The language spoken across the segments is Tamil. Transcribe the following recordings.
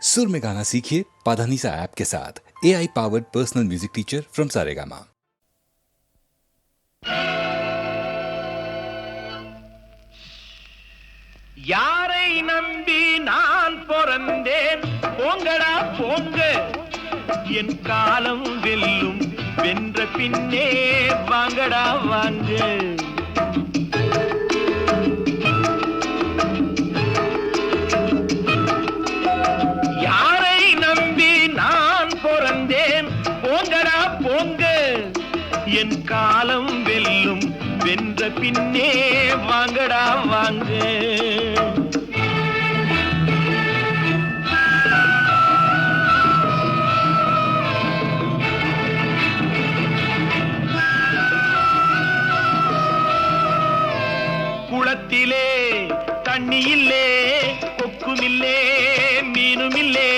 सुर में गाना सीखिए पाधानीसा ऐप के साथ। AI powered personal music teacher from Saregama. யாரை நம்பி நான் பிறந்தேன் போங்கடா போங்க என் காலம் வெல்லும் வென்ற பின்னே வாங்கடா வாங்க யாரை நம்பி நான் பிறந்தேன் போங்கடா போங்க என் காலம் வெல்லும் வென்ற பின்னே வாங்கடா வாங்க குளத்திலே தண்ணி இல்லே கொக்குமில்லே மீனுமில்லே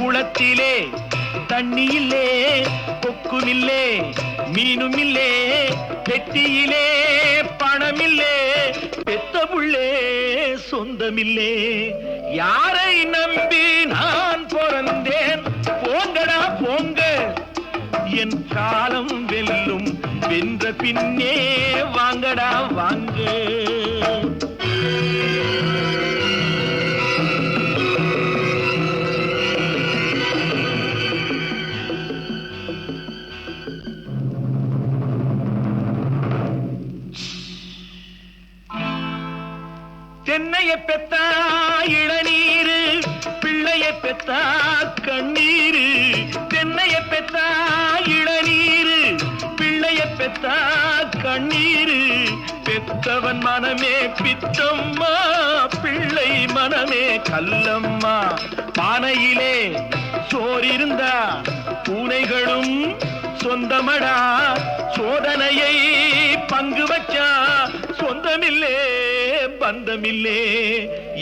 குளத்திலே தண்ணி இல்லே கொக்குமில்லே மீனுமில்லே பெட்டியிலே பணமில்லே பெத்த புள்ளே சொந்தமில்லே யாரை நம்பி நான் பிறந்தேன் போங்கடா போங்க என் காலம் வெல்லும் வென்ற பின்னே வாங்கடா வாங்க தென்னைய பெத்தா இளநீரு பிள்ளைய பெத்தா கண்ணீரு தென்னைய பெத்தா இளநீரு பிள்ளைய பெத்தா கண்ணீரு பெத்தவன் மனமே பித்தம்மா பிள்ளை மனமே கல்லம்மா பானையிலே சோறிருந்தா பூனைகளும் சொந்தமடா சோதனையை பங்கு வச்சா சொந்தமில்லே பந்தமில்லே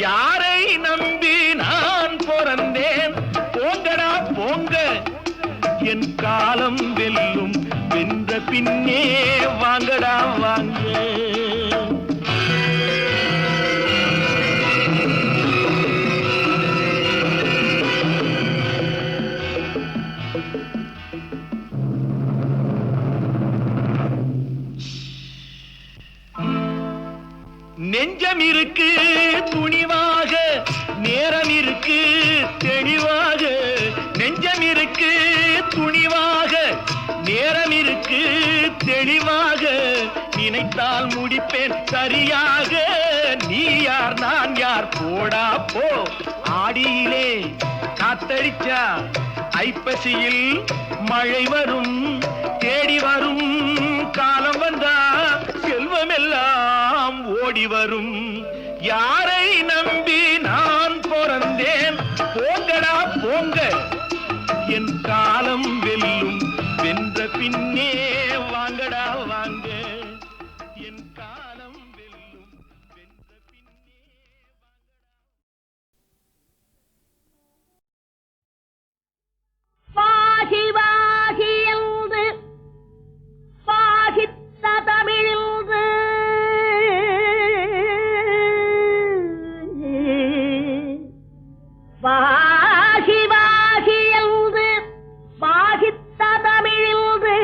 யாரை நம்பி நான் பிறந்தேன் போங்கடா போங்க என் காலம் வெல்லும் வென்ற பின்னே வாங்கடா வாங்க நெஞ்சம் இருக்கு துணிவாக நேரம் இருக்கு தெளிவாக நெஞ்சம் இருக்கு துணிவாக நேரம் இருக்கு தெளிவாக நினைத்தால் முடிப்பேன் சரியாக நீ யார் நான் யார் போடா போ ஆடியிலே காத்தடிச்சா ஐப்பசியில் மழை வரும் தேடி வரும் காலம் வந்தா செல்வம் எல்லாம் ஓடி வரும் யாரை நம்பி நான் பிறந்தேன் போங்கடா போங்க என் காலம் வெல்லும் வென்ற பின்னே வாங்கடா வாங்க என் காலம் வெல்லும் வென்ற பின்னே வாகி வாகி என்று வாகித்த தமிழில்து வாகி வாகி என்று வாகித்த தமிழில்து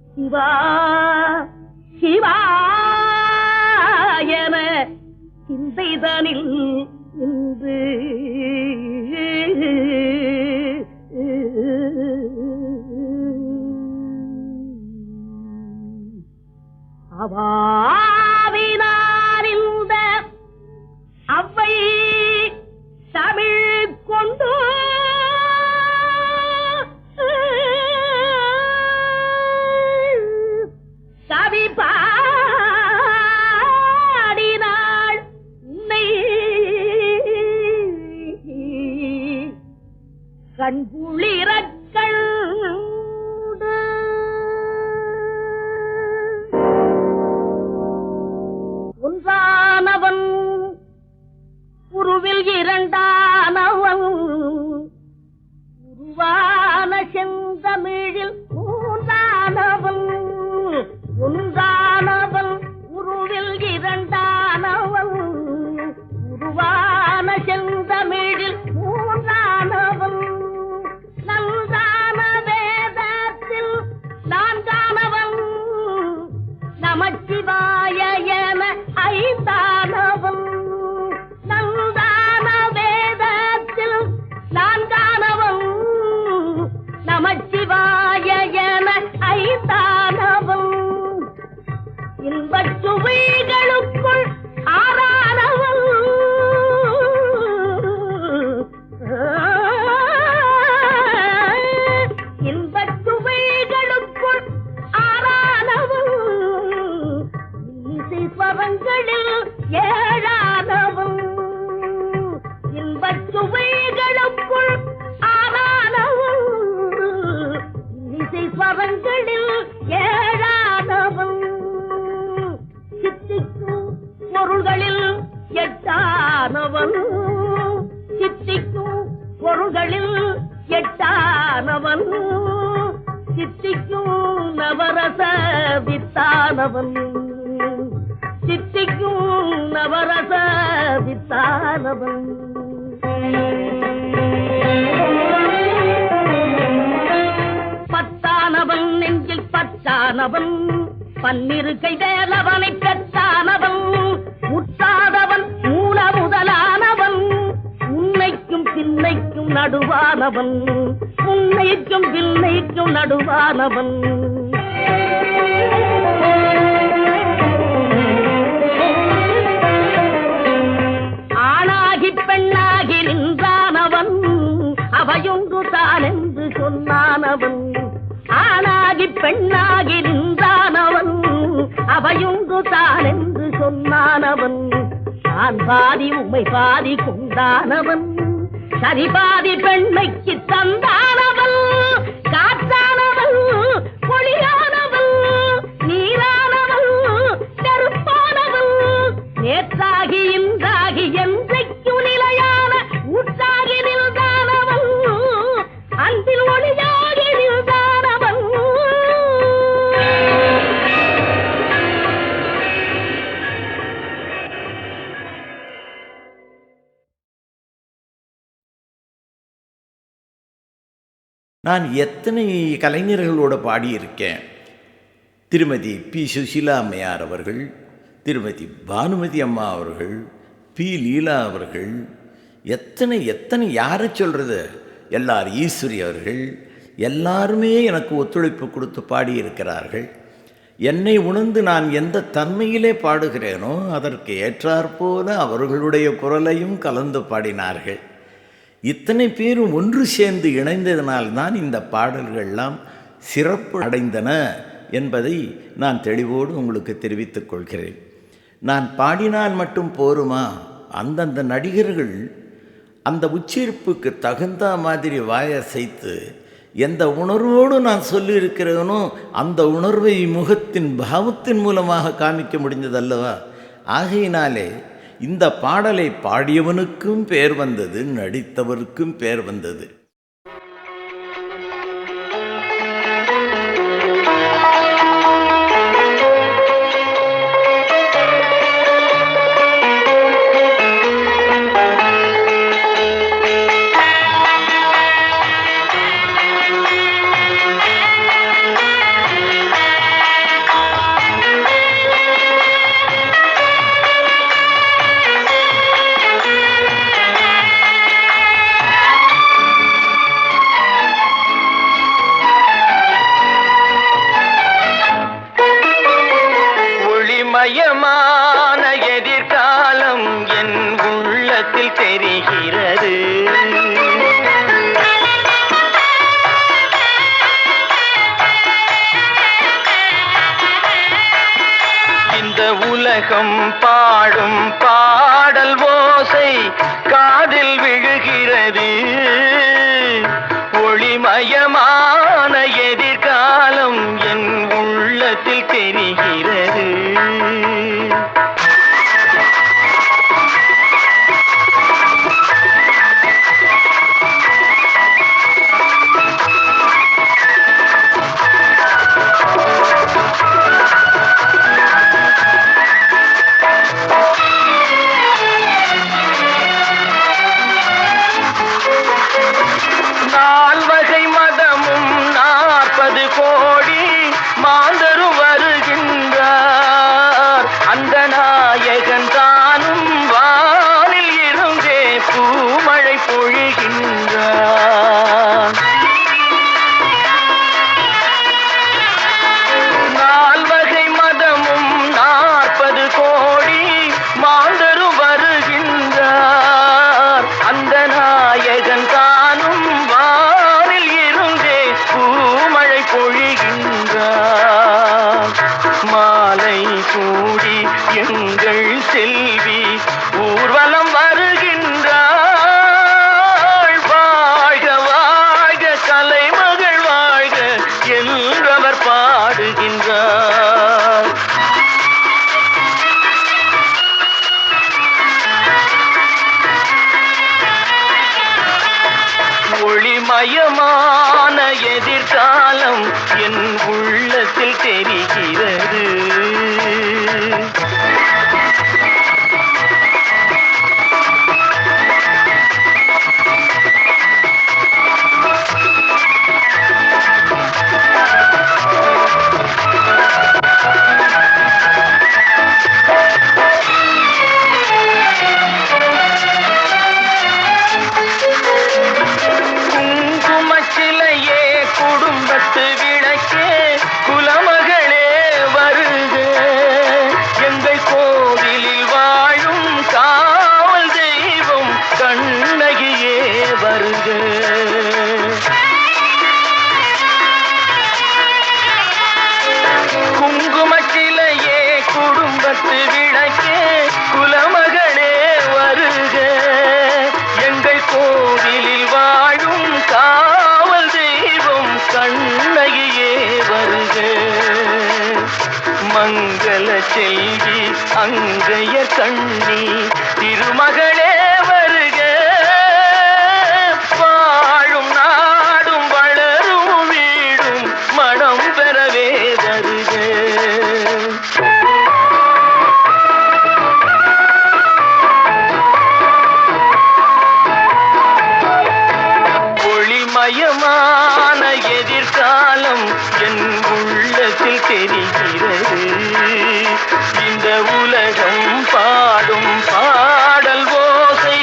சிவா சிவா என சிந்தைதனில் நின்று அவாவினார் இந்த அவ்வை தமிழ் கொண்டு கவி பாடினாள் உன்னை கண்குளிரக்கள் ஒன்றானவன் உருவில் இரண்டானவன் உருவான செந்தமிழில் மூன்றானவன் ஒன்றானவன் உருவில் இரண்டானவன் ஏழானவன் இன்பச் சுவைகளுக்குள் ஆறானவன் இசை ஸ்வரங்களில் ஏழானவன் சித்திக்கும் பொருள்களில் எட்டானவன் சித்திக்கும் பொருள்களில் எட்டானவன் சித்திக்கும் நவரச வித்தானவன் சித்திக்கும் நவரச வித்தானவன் பத்தானவன் நெஞ்சில் பச்சானவன் பன்னிருக்கை வேலவனை பெற்றானவன் முற்றாதவன் மூல முதலானவன் உன்னைக்கும் பின்னைக்கும் நடுவானவன் உன்னைக்கும் பின்னைக்கும் நடுவானவன் ஆணாகி பெண்ணாகி நின்றானவன் அவையொன்று தான் என்று சொன்னானவன் ஆணாகி பெண்ணாகி நின்றானவன் அவையொன்று தான் என்று சொன்னானவன் நான் பாதி உம்மை பாதி கொண்டானவன் சரி பாதி பெண்மைக்கு தந்தானவன் காற்றானவன் பொழியானவன் நீரானவன் கருப்பானவன் நேற்றாகி இன்றாகி என்றைக்கும் நிலையான ஊற்றாகி நின்றானவன் அன்பில் ஒளியாகி நின்றானவன் நான் எத்தனை கலைஞர்களோடு பாடியிருக்கேன். திருமதி பி. சுஷீலா அம்மையார் அவர்கள், திருமதி பானுமதி அம்மா அவர்கள், பி. லீலா அவர்கள், எத்தனை யாரை சொல்கிறது, எல்லார் ஈஸ்வரி அவர்கள், எல்லாருமே எனக்கு ஒத்துழைப்பு கொடுத்து பாடியிருக்கிறார்கள். என்னை உணர்ந்து நான் எந்த தன்மையிலே பாடுகிறேனோ அதற்கு ஏற்றாற்போல அவர்களுடைய குரலையும் கலந்து பாடினார்கள். இத்தனை பேரும் ஒன்று சேர்ந்து இணைந்ததனால்தான் இந்த பாடல்கள்லாம் சிறப்பு அடைந்தன என்பதை நான் தெளிவோடு உங்களுக்கு தெரிவித்துக் கொள்கிறேன். நான் பாடினால் மட்டும் போருமா? அந்தந்த நடிகர்கள் அந்த உச்சரிப்புக்கு தகுந்த மாதிரி வாயசைத்து எந்த உணர்வோடு நான் சொல்லியிருக்கிறேனோ அந்த உணர்வை முகத்தின் பாவத்தின் மூலமாக காமிக்க முடிந்ததல்லவா? ஆகையினாலே இந்த பாடலை பாடியவனுக்கும் பேர் வந்தது, நடித்தவருக்கும் பேர் வந்தது. மயமான எதிர்காலம் என் உள்ளத்தில் தெரிகிறது. இந்த உலகம் பாடும் பாடல் ஓசை காதில் விழுகிறது. ஒளிமயமான எதிர்காலம் என் உள்ளத்தில் தெரிகிறது. நால்வகை மதமும் 40 கோடி மாந்தரும் வருகின்றார். அந்த நாயகன் தானும் வானில் இருந்தே பூமழை பொழிகின்றார். நால்வகை மதமும் 40 கோடி மாந்தரும் வருகின்றார். அந்த நாயகன் தானும் வானில் இருந்தே பூமழை பொழிகின்றார். செல்வி ஊர்வலம் வருகின்றாள். வாழ்க வாழ்க கலைமகள் வாழ்க என்றவர் பாடுகின்றார். ஒளிமயமான எதிர்காலம் என் உள்ளத்தில் தெரிகிறது. குங்குமச்சிலையே குடும்பத்து விளக்கே குலமகளே வருக. எங்கள் கோவிலில் வாழும் காவல் தெய்வம் கண்ணகியே வருக. குங்குமச்சிலையே குடும்பத்து விளக்கே குலமகளே வருக. எங்கள் கோவிலில் வாழும் காவல் தெய்வம் கண்ணகியே வருக. மங்கள செல்வி அங்கைய கண்ணி திருமகளே வருக. வாழும் நாடும் வளரும் வீடும் மனம் பெறவே வருக. ஒளிமயமான எதிர்காலம் என் உள்ளத்தில் தெரிகிறது. இந்த உலகம் பாடும் பாடல் ஓசை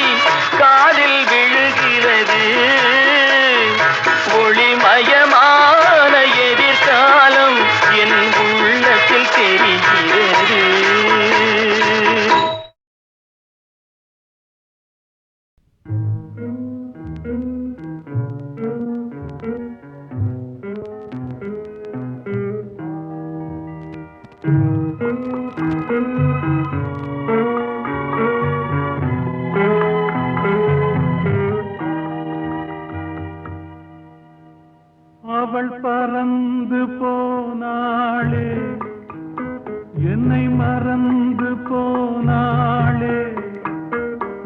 காதில் விழுகிறது. ஒளிமயமான எதிர்காலம் என் உள்ளத்தில் தெரிகிறது. அவள் பறந்து போனாளே, என்னை மறந்து போனாளே.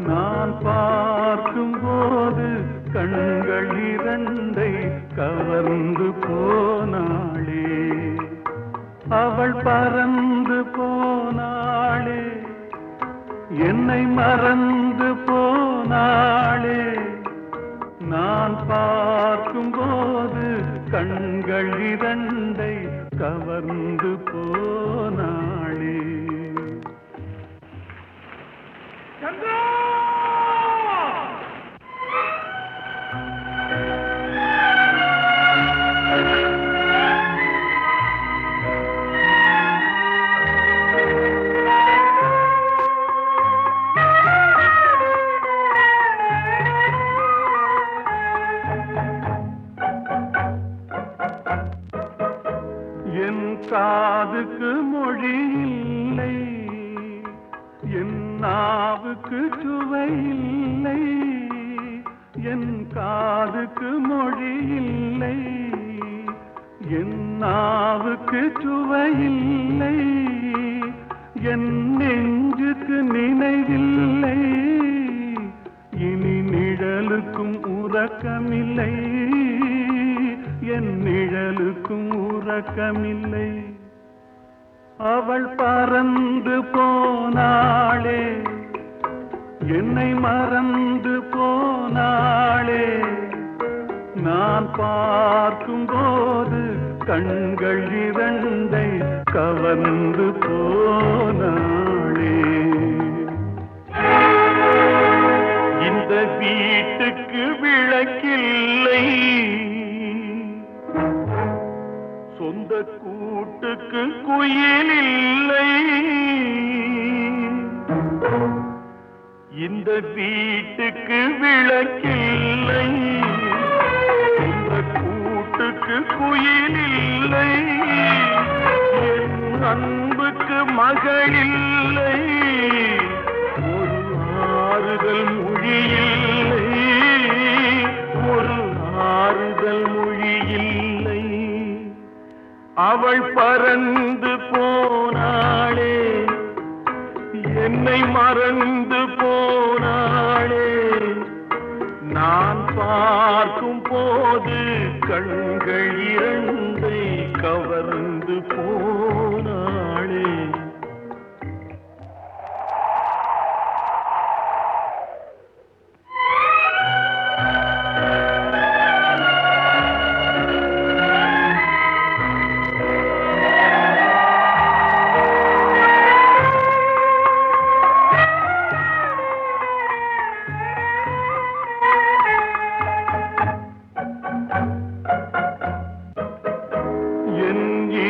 நான் பார்க்கும் போது கண்கள் இரண்டை கவர்ந்து போனாளே. அவள் பறந்து போனாளே, என்னை மறந்து போனாளே. நான் பார்க்கும் போது கண்கள் இரண்டை கவர்ந்து போனாளே. என் காதுக்கு மொழி இல்லை, என் நாவுக்கு சுவை இல்லை. என் காதுக்கு மொழி இல்லை, என் நாவுக்கு சுவை இல்லை. என் நெஞ்சுக்கு நினைவில்லை, இனி நிழலுக்கும் உறக்கமில்லை. என் நிழலுக்கும் உறக்கமில்லை. அவள் பறந்து போனாளே, என்னை மறந்து போனாளே. நான் பார்க்கும் போது கண்கள் இரண்டை கவர்ந்து போனாளே. இந்த வீட்டுக்கு விளக்கில்லை, சொந்த கூட்டுக்கு குயில் இல்லை. இந்த வீட்டுக்கு விளக்கில்லை, சொந்த கூட்டுக்கு குயில் இல்லை. என் அன்புக்கு மகள் இல்லை, பறந்து போனாளே, நான் பார்க்கும் போது கண்கள் இரண்டை கவர்ந்து போனாளே.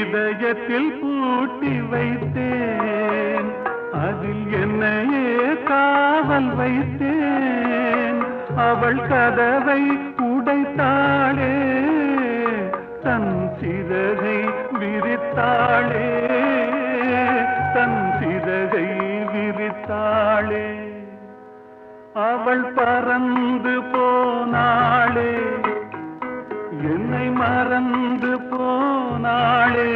இதயத்தில் பூட்டி வைத்தேன், அதில் என்னையே காவல் வைத்தேன். அவள் கதவை உடைத்தாளே, தன் சிறகை விரித்தாளே, தன் சிறகை விரித்தாளே. அவள் பறந்து போனாளே, என்னை மறந்து போனாளே.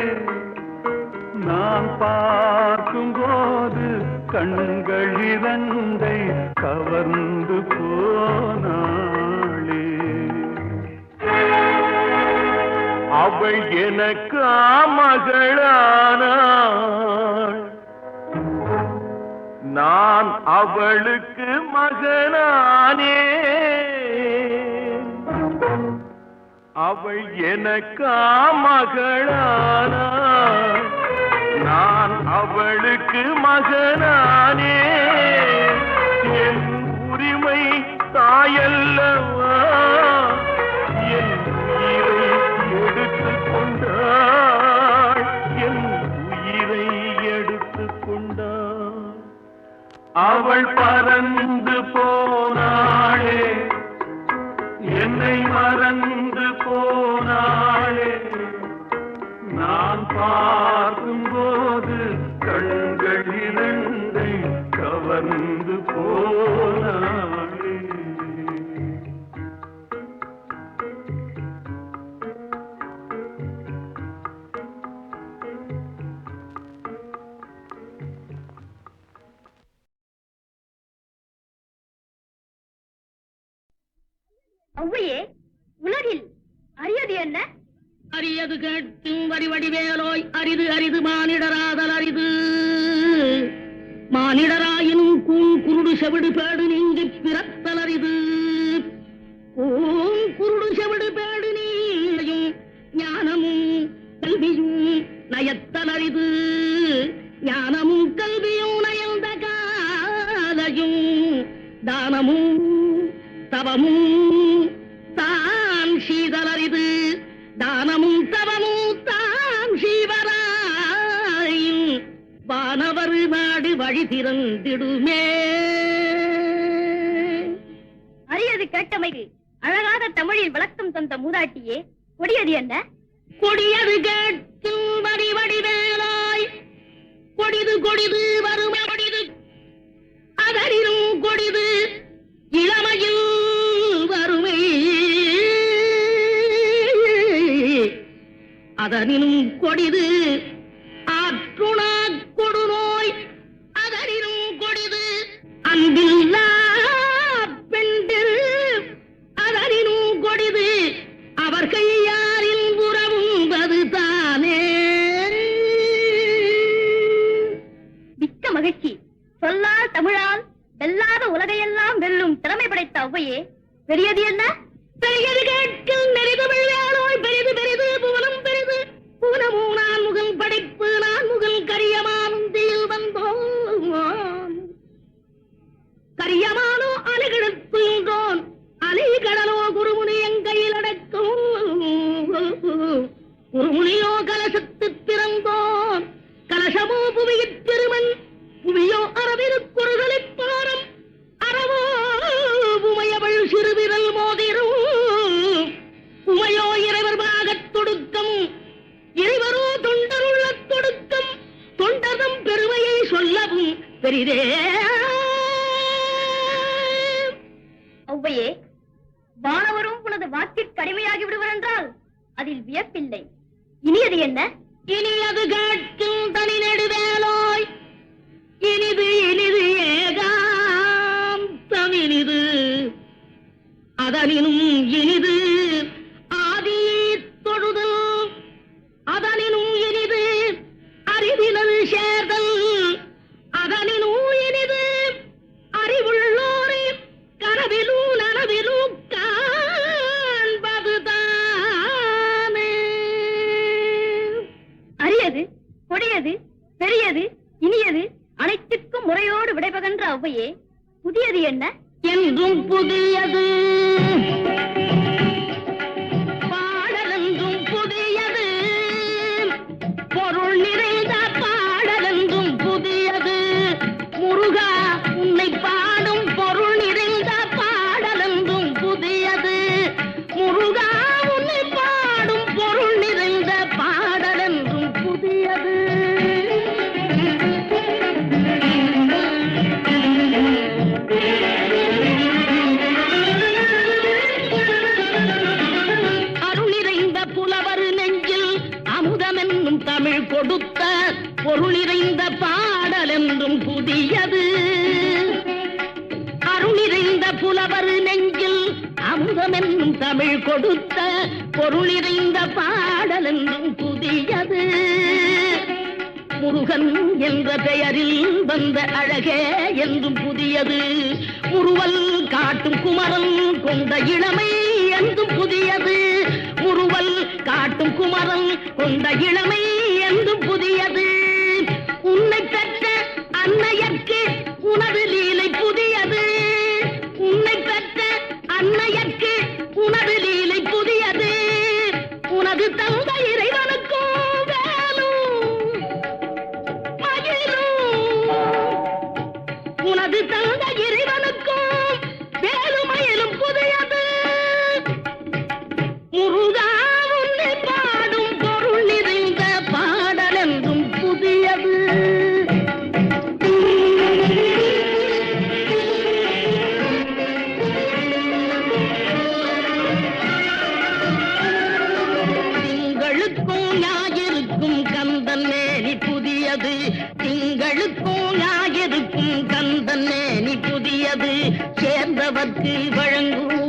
நான் பார்க்கும்போது கண்கள் இரண்டை கவர்ந்து போனாளே. அவள் எனக்கு மகளானாள், நான் அவளுக்கு மகனானே. அவள் எனக்கு மகளானாள், நான் அவளுக்கு மகனானே. என் உரிமை தாயல்லவா, என் உயிரை எடுத்துக் கொண்டாள், என் உயிரை எடுத்துக் கொண்டாள். அவள் பறந்து போனாளே, என்னை மறந்து போனாளே. நான் பார்க்கும்போது கண்கள் இரண்டை கவர்ந்து போனாளே. ஔவையே, உலகில் அரியது என்ன? அரியது கேட்கும் வடிவடிவேலோய், அரிது அரிது மானிடராதல் அரிது. மானிடராயினும் கூண் குருடு செவிடு பேடு நீங்கி பிறத்தல் அரிது. கூண் குருடு செவிடு பேடு நீயும் ஞானமும் கல்வியும் நயத்தல் அரிது. ஞானமும் கல்வியும் நயந்த காலையும் தானமும் தவமும் தான் சீதலரிது. தானமும் தவமும் தான் சீவராயும் வானவர் நாடு வழி திறந்திடுமே. அரியது கேட்டமைக்கு அழகாக தமிழில் விளக்கம் தந்த மூதாட்டியே, கொடியது என்ன? கொடியது கேட்கும் வடிவடிவேலாய், கொடிது கொடிது வறுமை கொடிது, அதனிலும் கொடிது இளமையில் வறுமை, அதனிலும் கொடிது ஆற்றுணா கொடுநோய், அதனிலும் கொடிது அன்பில்லா பெண்கள், அதனிலும் கொடிது அவர் கையாரில் உறவும்பது தானே. மிக்க மகிழ்ச்சி. சொல்லால் தமிழால் வெல்லாத உலகையெல்லாம் வெல்லும் திறமை படைத்த ஔவையே, பெரியது என்ன? பெரியது கேட்கும் நெறிதமிழ் வேலோய், பெரிது பெரிது புவனம் பெரிது. புவனமும் நான் முகல் படைப்பு, நான் முகல் கரியமானந்தியில் வந்தோம். கரியமானோ அலைகிழத்துன்றோன், அலைகடலோ குருமுனி எங்கையில் அடக்கும். குருமுனியோ கலசத்து பிறந்தோன், கலசமோ புவியிற் பெருமன், புவியோ அரவிருக்குறுகளிப் பாரம். அறவோ உமையவள் சிறுவிரல் மோதிரும், உமையோ இறைவர் பாகத் தொடுக்கம், இறைவரோ தொண்டருள்ள தொடுக்கம். தொண்டர்தம் பெருமையை சொல்லவும் பெரிதே. ஔவையே, வானவரும் உனது வாக்கிற்கு அடிமையாகி விடுவர் என்றால் அதில் வியப்பில்லை. இனியது என்ன? இனியது கேட்கும் தனி நெடுவேலோய், இனிது இனிது ஏகா அதனினும் இனிது ஆதியை தொழுதல், அதனினும் இனிது அறிவினல் சேர்தல், அதனினும் இனிது அறிவுள்ளோரை கனவிலும் நனவிலும் காண்பதுதானே. அரியது, கொடியது, பெரியது, இனியது, அனைத்துக்கும் முறையோடு விடைபகன்ற ஔவையே, புதியது என்ன? என்றும் புதியது பாடலென்றும் புதியது, பொருள் நிறைந்த பாடலென்றும் புதியது. முருகா உன்னை பாடும் பொருள் நிறைந்த பாடலென்றும் புதியது. முருகா உன்னை பாடும் பொருள் நிறைந்த பாடலென்றும் புதியது. தமிழ் கொடுத்த பொருள் நிறைந்த பாடல் என்றும் புதியது. அருள் நிறைந்த புலவர் நெஞ்சில் அமுதம் என்னும் தமிழ் கொடுத்த பொருள் நிறைந்த பாடல் என்றும் புதியது. முருகன் என்ற பெயரில் வந்த அழகே என்றும் புதியது. முறுவல் காட்டும் குமரன் கொண்ட இளமை என்றும் புதியது. முறுவல் காட்டும் குமரன் கொண்ட இளமை என்றும் புதியது. உன்னை பெற்ற அன்னையர்க்கு உனது லீலை புதியது. உன்னை பெற்ற அன்னையர்க்கு உனது லீலை புதியது. உனது தந்தை இறைவனுக்கும் வேலும் மயிலும், உனது தந்தை இறைவனுக்கும் வேலுமயிலும் புதியது. முருகா உன்னை பாடும் பொருள் நிறைந்த பாடல் என்றும் புதியது. திங்களுக்கும் ஞாயிறுக்கும் கந்தன் நேனி புதியது. திங்களுக்கும் ஞாயிறுக்கும் கந்தன் நேனி புதியது. சேர்ந்தவர்க்கு வழங்கும்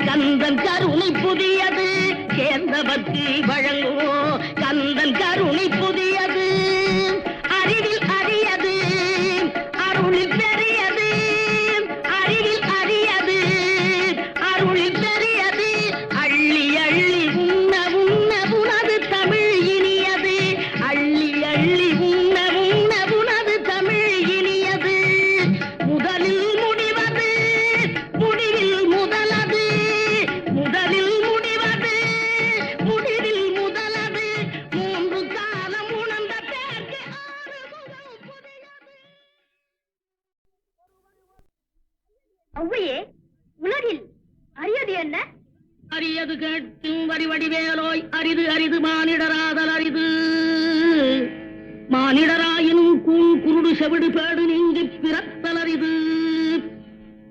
கந்தன் கருணை புதியது. சேர்ந்தவர்க்கு வழங்குவோம் கந்தன் கருணை புதியது. அறிவில் அரியது, அருளில் பெரியது. அறிவில் அரியது, அருளில் பெரியது. அள்ளி அள்ளி உண்ண உண்ண உனது தமிழ் இனியது. அள்ளி அள்ளி உண்ண உண்ண உனது தமிழ் இனியது. முதலில் முடிவது முடிவில் முதலது. முதலில் முடிவது முடிவில் முதலது. மூன்று காலம் உணர்ந்த பேருக்கு ஆறுமுகம் புதியது. ஔவையே, உலகில் அரியது என்ன? அரியது கேட்கும் வடிவடிவேலோய் அரிது அரிது மானிடராதல் அரிது. மானிடராயினும் கூன் குருடு செவிடு பேடு நீங்கி பிறத்தல் அரிது.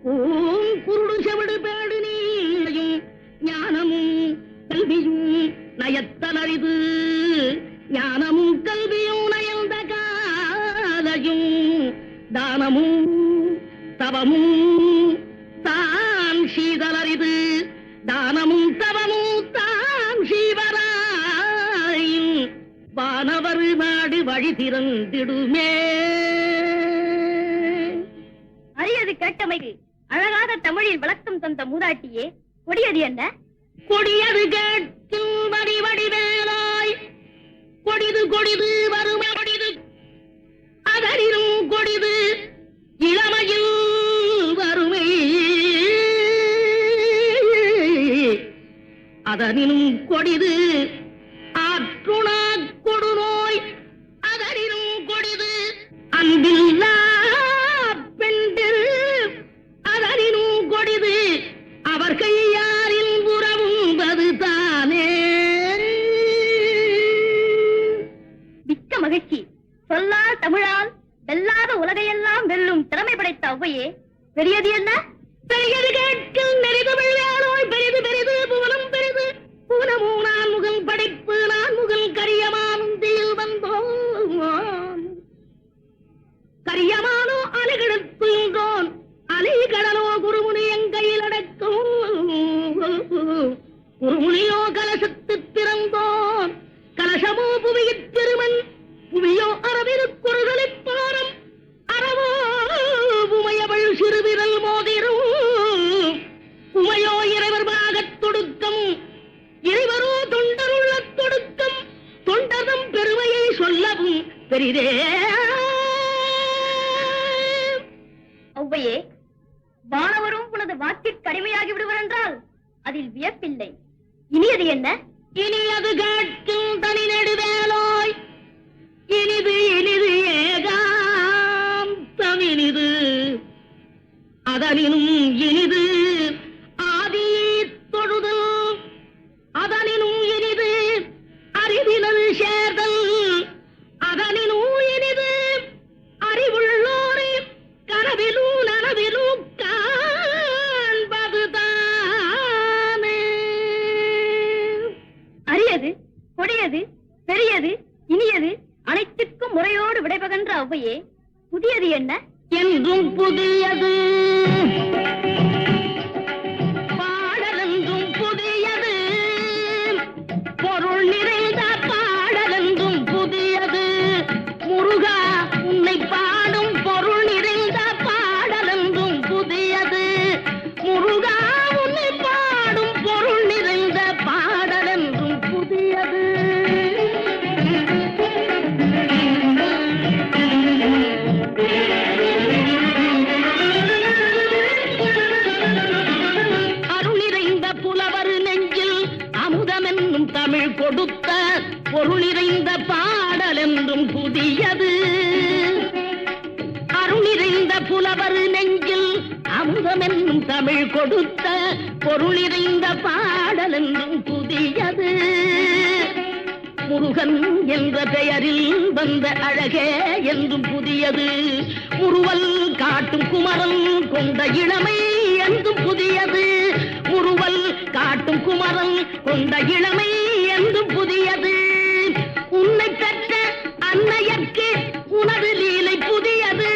கூன் குருடு செவிடு பேடு நீயும் ஞானமும் கல்வியும் நயத்தல் அரிது. ஞானமும் கல்வியும் நயந்த காலையும் தானமும் தவமும் தான் சீதல் அரிது. தானமும் தவமும் தான் சீவராயும் வானவர் நாடு வழி திறந்திடுமே. அரியது கேட்டமைக்கு அழகாக தமிழில் விளக்கம் தந்த மூதாட்டியே, கொடியது என்ன? கொடியது கேட்கும் வடி வடிவேலாய் கொடிது கொடிது வறுமை கொடிது. அதனினும் கொடிது இளமையில் வறுமை. அதனினும் கொடிது ஆற்றுணா கொடுநோய். அதனினும் கொடிது அன்பில்லா பெண்டில். அதனினும் கொடிது அவர் கையாரில் உறவும்பது தானே. மிக்க மகிழ்ச்சி. சொல்லால் தமிழால் வெல்லாத உலகையெல்லாம் வெல்லும் திறமை படைத்த ஔவையே, பெரியது என்ன? பெரியது கேட்கும் நெறிதமிழ் வேலோய் பெரிது பெரிது புவனம் பெரிது. புவனமும் நான் முகல் படைப்பு நான் முகல் கரியமானும் தீயில் வந்தோம். கரியமானோ அலைகடத்துகின்றோன் அலை கடலோ குருமுனி எங்கையில் அடக்க பெரிதே. ஔவையே, வானவரும் உனது வாக்கிற்கு அடிமையாகி விடுவர் என்றால் அதில் வியப்பில்லை. இனியது என்ன? இனியது கேட்கும் தனி நெடுவேலோய், இனிது இனிது ஏகாந்தம் இனிது, அதனினும் இனிது ஆதி தொழுதல், அதனினும் இனிது அறிவினல் சேர்தல், அதனினும் இனிது அறிவுள்ளோரை கனவிலும் நனவிலும் காண்பதுதானே. அரியது, கொடியது, பெரியது, இனியது அனைத்திற்கும் முறையோடு விடைபகன்ற ஔவையே, புதியது என்ன? என்றும் புதியது பாடலென்றும் புதியது, பொருள் நிறைந்த பாடலென்றும் புதியது, முருகா உன்னை பாடும் பொருள் நிறைந்த பாடலென்றும் புதியது, முருகா உன்னை பாடும் பொருள் நிறைந்த பாடலென்றும் புதியது. அருளிறைந்த புலவர் நெஞ்சில் அமுதமென்னும் தமிழ் கொடுத்த பொருளிறைந்த பாடல் என்றும் புதியது, அருளிறைந்த புலவர் நெஞ்சில் அமுதமென்னும் தமிழ் கொடுத்த பொருளிறைந்த பாடல் என்றும் புதியது, முருகன் என்ற பெயரில் வந்த அழகே என்றும் புதியது, முறுவல் காட்டும் குமரன் கொண்ட இளமை என்றும் புதியது, முறுவல் காட்டும் குமரன் கொண்ட இளமை என்றும் புதியது, உன்னை பெற்ற அன்னையர்க்கு உனது லீலை புதியது,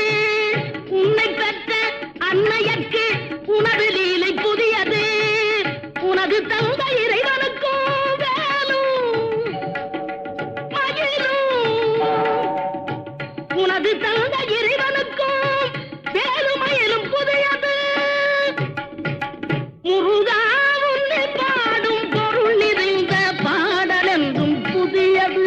உன்னை பெற்ற அன்னையர்க்கு உனது லீலை புதியது, உனது தந்தை இறைவனுக்கும் வேலும் மயிலும், உனது தந்தை இறைவனுக்கும் வேலுமயிலும் புதியது, முருகா உன்னை பாடும் பொருள் நிறைந்த பாடல் என்றும் புதியது.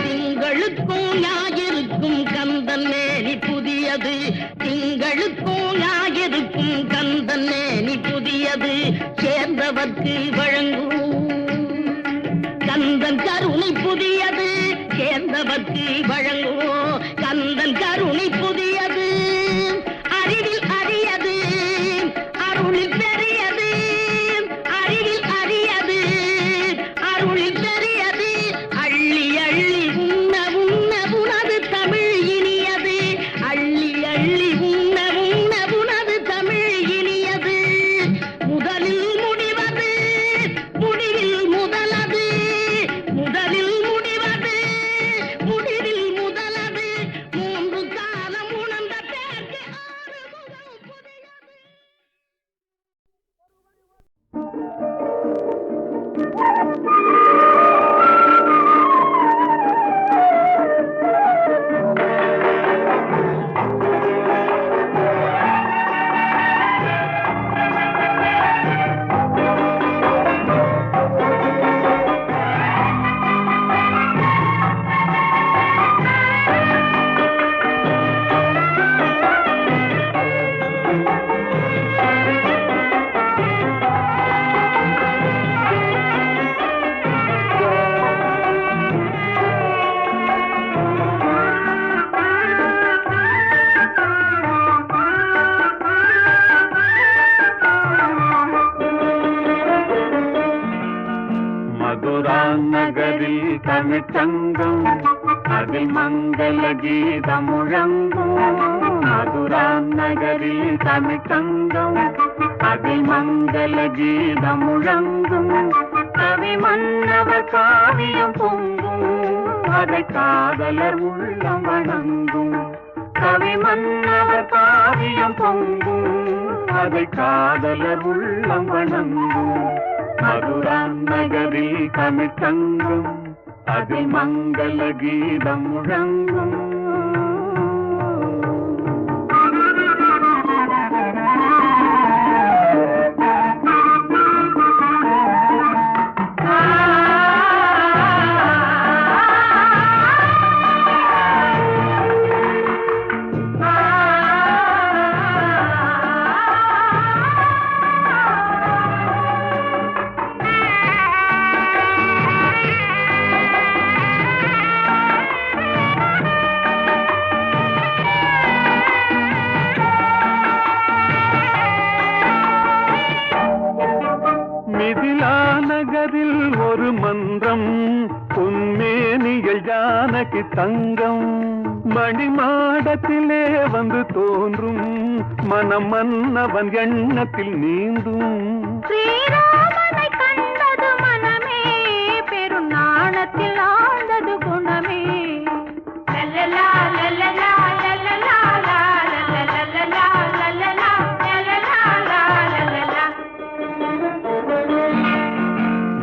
திங்களுக்கும் ஞாயிறுக்கும் கந்தன் மேனி புதியது, திங்களுக்கும் ஞாயிறுக்கும் கந்தன் மேனி புதியது, சேர்ந்தவர்க்கு வழங்கும் கந்தன் கருணை புதியது, சேர்ந்தவர்க்கு வழங்கும் கந்தன் கருணை புதியது, அறிவில் அரியது அருளில் பெரியது, அறிவில் அரியது அருளில் பெரியது, அள்ளி அள்ளி உண்ண உண்ண உனது தமிழ் இனியது, அள்ளி அள்ளி உண்ண உண்ண உனது தமிழ் இனியது, முதலில் முடிவது முடிவில் முதலது, முதலில் முடிவது முடிவில் முதலது, மூன்று காலம் உணர்ந்த பேருக்கு ஆறுமுகம் புதியது. மதுரா நகரில் தமிழ்ச்சங்கம் அதில் மங்கள கீதம் முழங்கும், மதுரா நகரில் தமிழ்ச்சங்கம் அதில் மங்கள கீதம் முழங்கும், கவி மன்னவர் காவியம் பொங்கும், அதை காதலர் உள்ளம் வணங்கும், கவி மன்னவர் காவியம் பொங்கும், அதை காதலர் உள்ளம் வணங்கும், மதுரா நகரில் தமிழ்ச்சங்கம் அதில் மங்கள கீதம் முழங்கும். மிதிலா நகரில் ஒரு மன்றம், பொன்மேனிகள் ஜானகி தங்கம். மணிமாடத்திலே வந்து தோன்றும் மனம் மன்னவன் எண்ணத்தில் நீந்தும். ஸ்ரீராமனை கண்டது மனமே, பெரும் நாணத்தில் ஆழ்ந்தது குணமே. லல்லலா லல்லலா லல்லலா லல்லலா லல்லலா லல்லலா லல்லலா.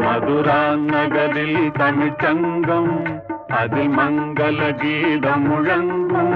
மதுரா நகரில் தமிழ்ச்சங்கம், அதில் மங்கள கீதம் முழங்கும்.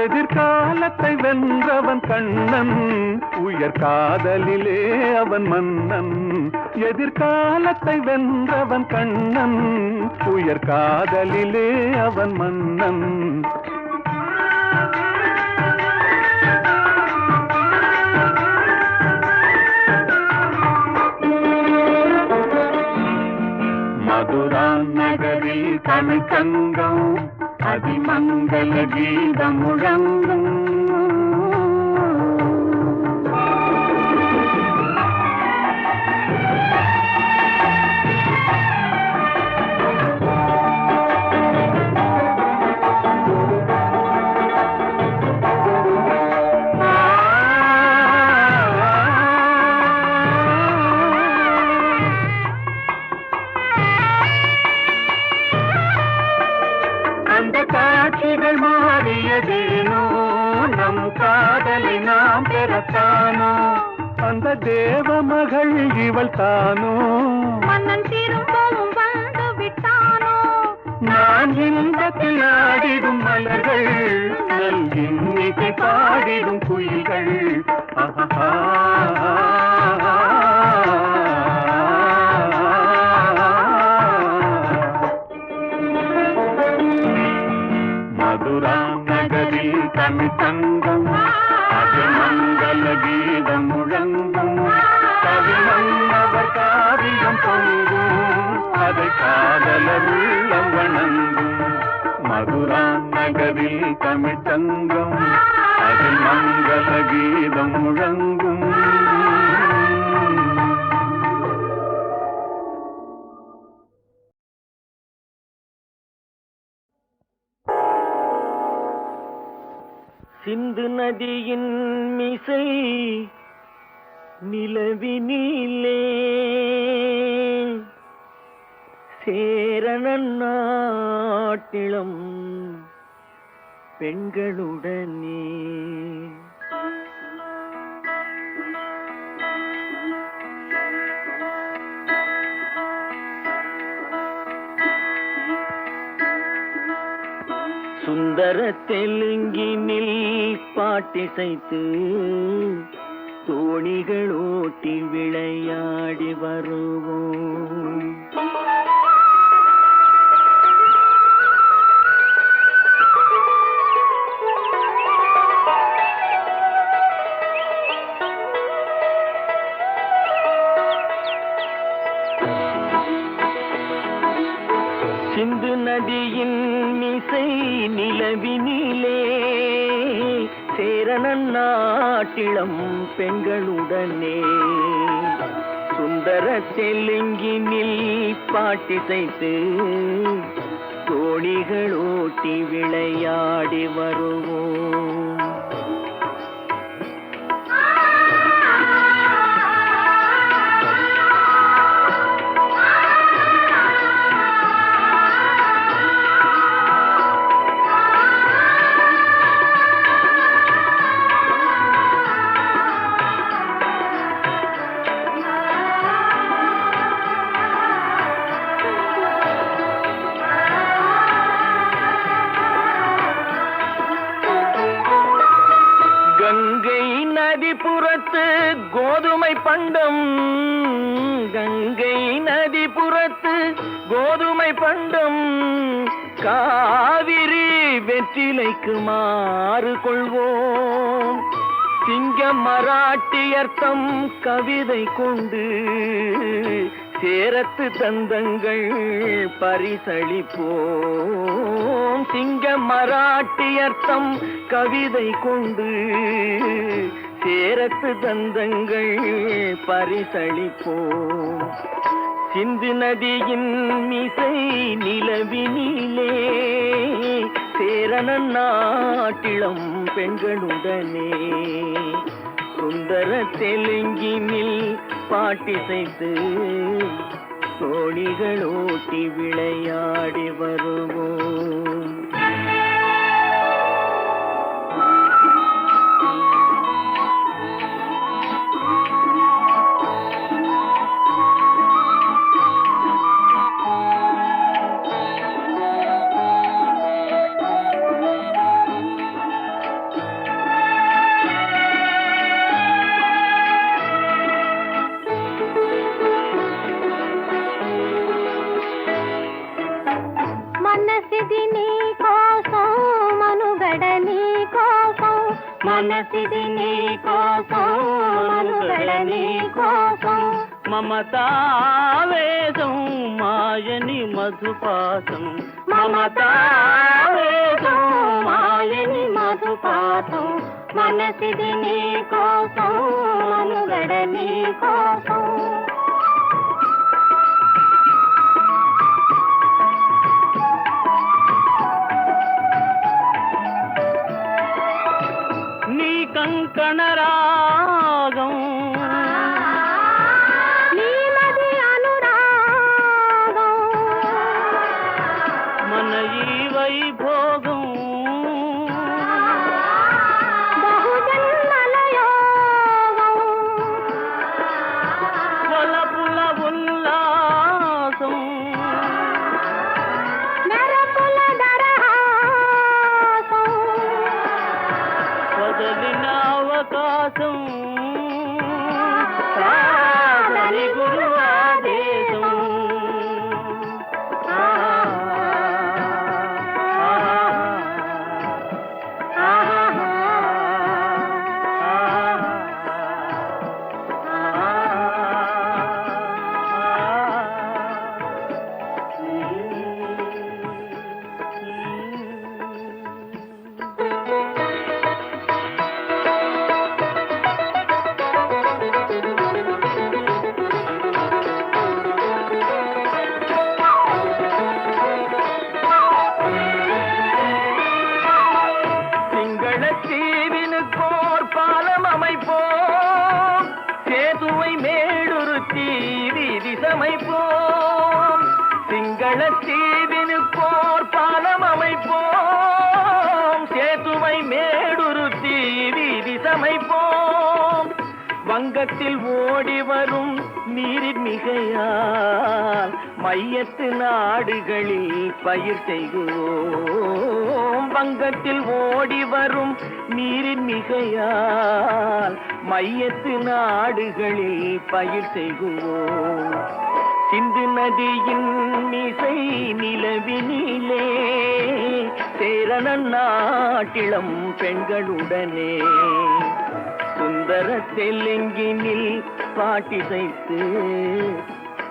எதிர்காலத்தை வென்றவன் கண்ணன், உயர் காதலிலே அவன் மன்னன். எதிர்காலத்தை வென்றவன் கண்ணன், உயர் காதலிலே அவன் மன்னன். மதுரா நகரில் தமிழ்ச்சங்கம், அதிமங்கல கீதம் முழங்கும். அந்த காட்சிகள் மாறியதேனோ, நம் காதலை நாம் பெறத்தானோ. அந்த தேவ மகள் இவள் தானோ, மன்னன் திரும்பவும் வந்து விட்டானோ. நான் இன்பத்தில் ஆடிடும் மலர்கள், நல் இன்னிசை பாடிடும் குயில்கள். மதுரா நகரில் தமிழ்ச்சங்கம், அதில் மங்கள கீதம் முழங்கும். கவிமன்னவர் காவியம் பொங்கும், அதை காதலர் உள்ளம் வணங்கும். மதுரா நகரில் தமிழ்ச்சங்கம், அதில் மங்கள கீதம் முழங்கும். சிந்து நதியின் மிசை நிலவினிலே, சேரணன் நாட்டிளம் பெண்களுடனே. சுந்தர தெலுங்கினில் பாட்டிசைத்து தோணிகள் ஓட்டி விளையாடி வருவோம். சிந்து நதியின் மிசை நிலவினிலே, சேரணன் நாட்டிளம் பெண்களுடனே. சுந்தர தெலுங்கினில் பாட்டிசைத்து தோணிகள் ஓட்டி விளையாடி வருவோம். பண்டம் கங்கை நதி புறத்து கோதுமை பண்டம் காவிரி வெற்றிலைக்கு மாறு கொள்வோம் சிங்கம் மராட்டியர்த்தம் கவிதை கொண்டு சேரத்து தந்தங்கள் பரிசளிப்போம் சிங்கம் மராட்டியர்த்தம் கவிதை கொண்டு சேரத்து தந்தங்கள் பரிசளிப்போம் சிந்து நதியின் மிசை நிலவினிலே சேரணன் நாட்டிளம் பெண்களுடனே சுந்தர தெலுங்கினில் பாட்டிசைத்து தோணிகள் ஓட்டி விளையாடி வருவோம் మనసిది నీ కోసం మనుగడ నీ కోసం మనసిది నీ కోసం మనుగడ నీ కోసం మమతావేదం మాయని మధుపాసం మమతావేదం మాయని మధుపాతం మనసిది నీ కోసం మనుగడ నీ కోసం నీ కంకణ రాగం నీలది అనురాగం మన ఈ వైభోగం బహుజన్మల యోగం కొలపుల ఉల్లాసం మెరపుల దరహాసం వదలిన అవకాశం కాదని గురు ఆదేశం சிங்களத்தீவினுக்கோர் பாலம் அமைப்போம் சேதுவை மேடுருத்தி வீதி சமைப்போம் சிங்களத்தீவினுக்கோர் பாலம் அமைப்போம் சேதுவை மேடுருத்தி வீதி சமைப்போம் வங்கத்தில் ஓடி வரும் நீரின் மிகையால் மையத்து நாடுகளில் பயிர் செய்கிறோம் வங்கத்தில் ஓடி வரும் நீரின் மிகையால் மையத்து நாடுகளில் பயிர் செய்கிறோம் சிந்து நதியின் மிசை நிலவினிலே சேரணன் நாட்டிளம் பெண்களுடனே சுந்தர தெலுங்கினில் பாட்டிசைத்து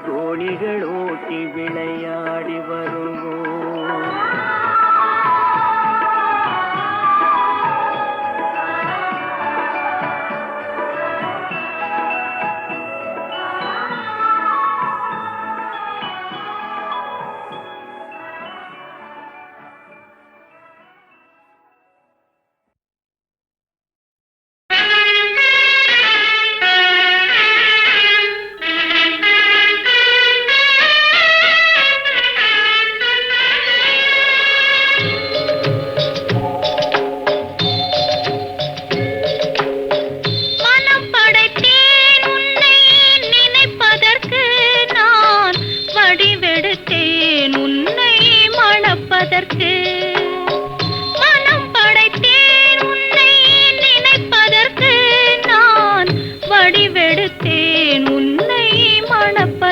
தோணிகள் ஓட்டி விளையாடி வருவோம்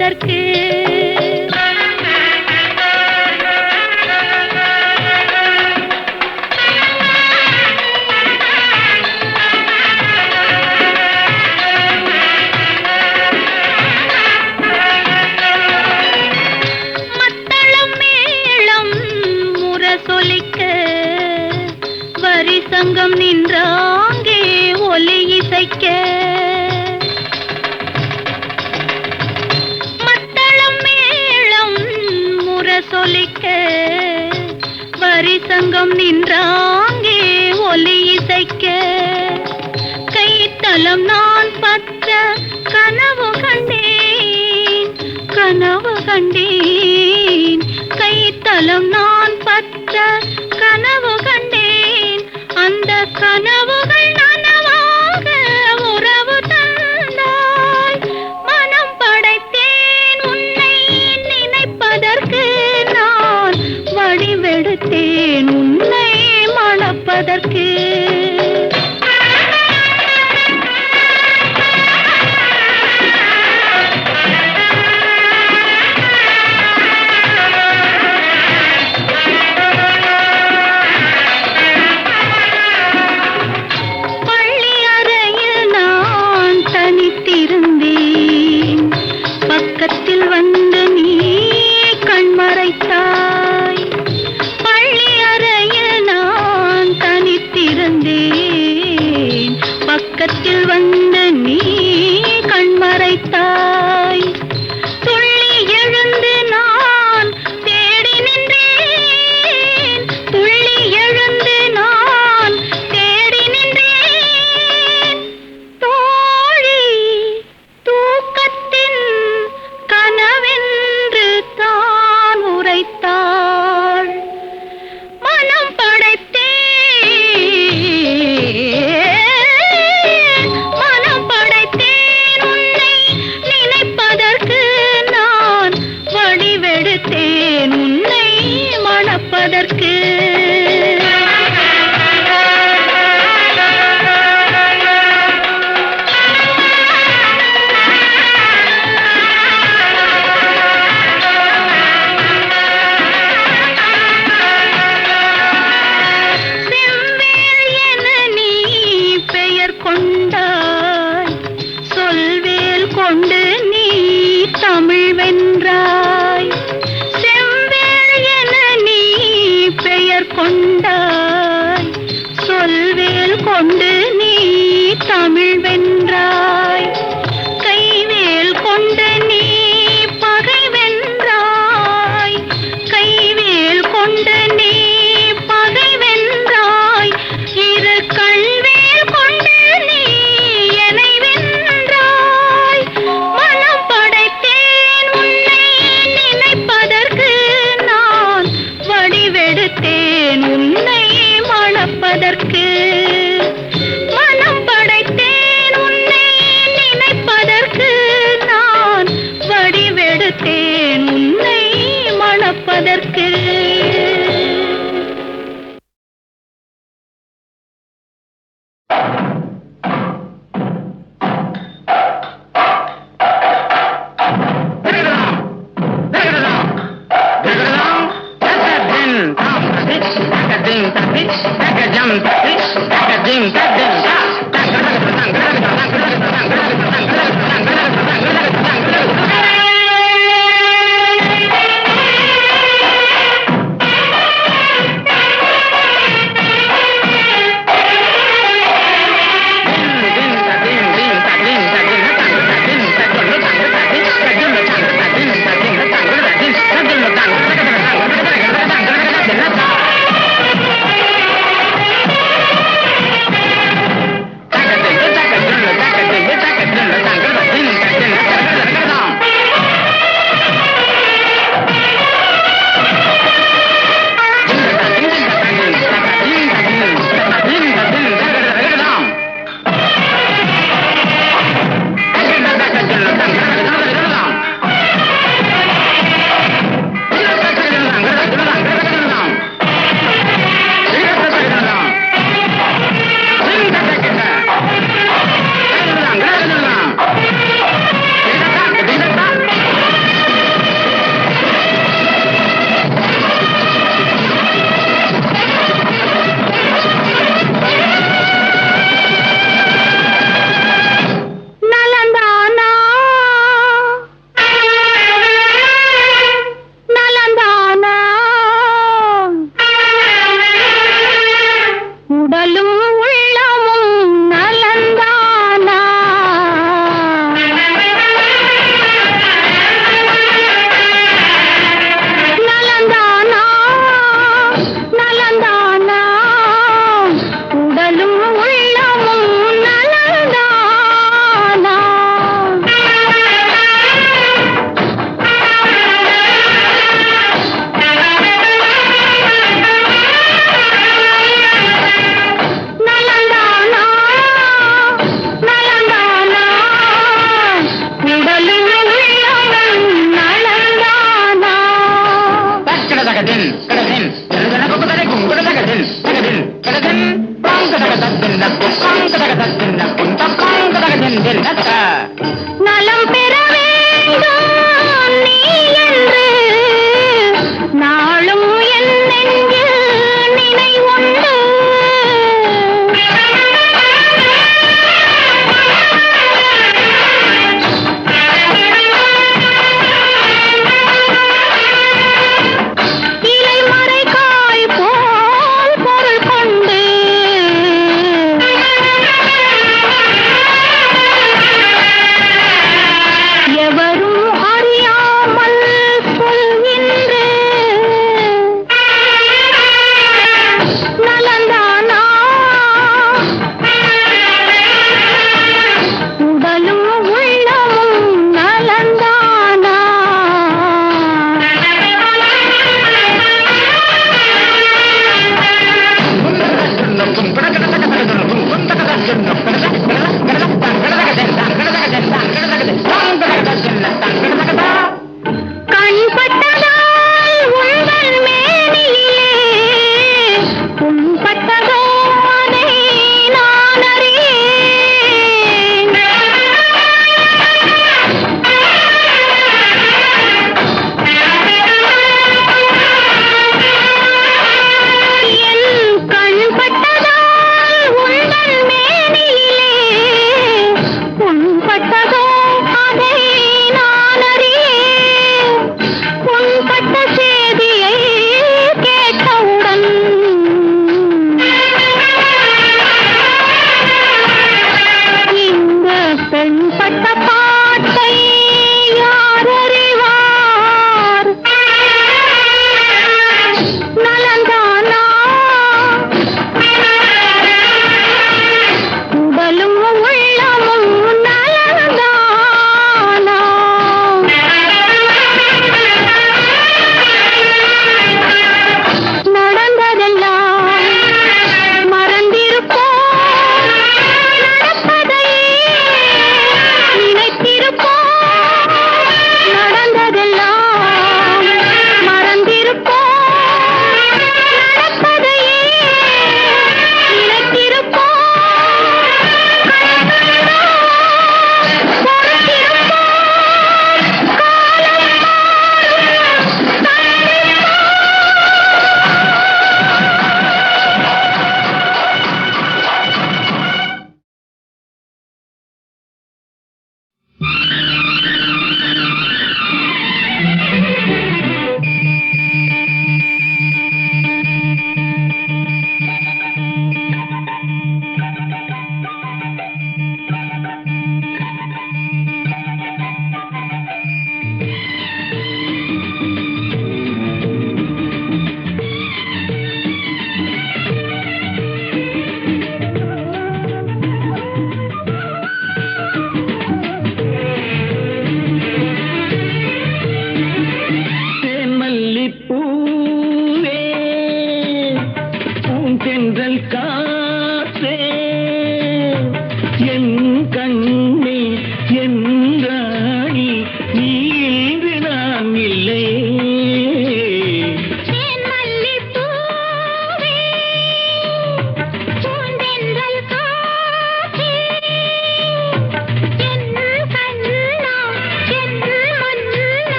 மணப்பதற்கு. மத்தளம் மேளம் முரசொலிக்க வரி சங்கம் நின்றாங்கே ஒலி இசைக்க. மத்தளம் மேளம் முரசொலிக்க வரி சங்கம் நின்றாங்கே ஒலி இசைக்க. கைத்தலம் நான் பற்ற கனவு கண்டேன், கனவு கண்டேன். கைத்தலம் நான் பற்ற கனவு கண்டேன். அந்த கனவுகள் நனவாக உறவு தந்தாய். மனம் படைத்தேன் உன்னை நினைப்பதற்கு. நான் வடிவெடுத்தேன் உன்னை மணப்பதற்கு. பள்ளி அறையில் நான் தனித்திருந்தேன். பக்கத்தில் வந்து நீ கண்மறைத்தாய். பள்ளி அறையில் நான் தனித்திருந்தேன். பக்கத்தில் வந்து நீ கண்மறைத்தாய். துள்ளி எழுந்து நான் தேடி நின்றேன். துள்ளி எழுந்து நான் தேடி நின்றேன். தோழி தூக்கத்தின் கனவென்று தான் உரைத்தாள். மனம் படைத்தேன், மனம் படைத்தேன் உன்னை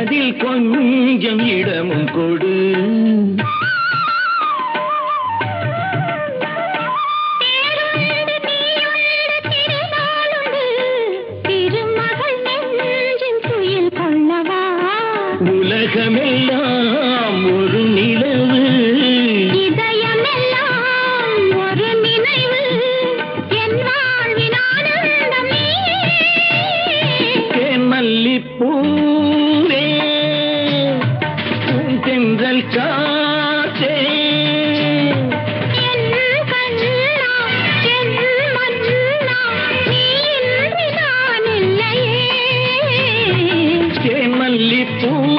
மனதில் கொஞ்சம் இடமும் கொடு. உலகமெல்லாம் ஒரு நிலவு, இதயமெல்லாம் ஒரு நினைவு, என் வாழ்வின் ஆனந்தமே. தேன் மல்லிப்பூவே, தென்றல் காற்றே, என் கண்ணா, என் மன்னா, நீ இன்றி நான் இல்லையே. தேன் மல்லிப்பூவே.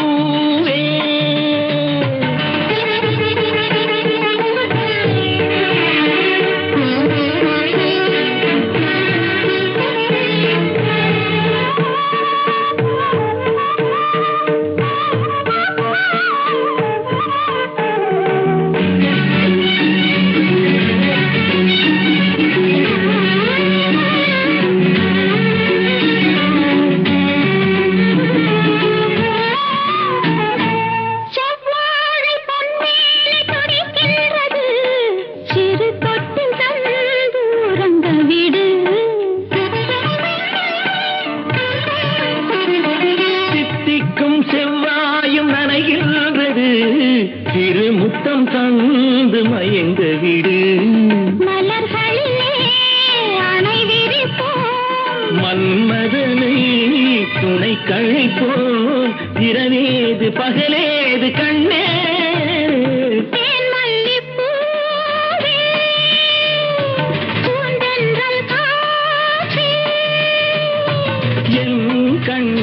செவ்வாயும் நனைகின்றது, சிறு முத்தம் தந்து மயங்க விடு. மலர்களிலே அணை விரிப்போம், மன்மதனை துணை கழிப்போம், இரவேது பகலேது கண்ணே. தேன் மல்லிப்பூவே, பூந்தென்றல் காற்றே, என் கண்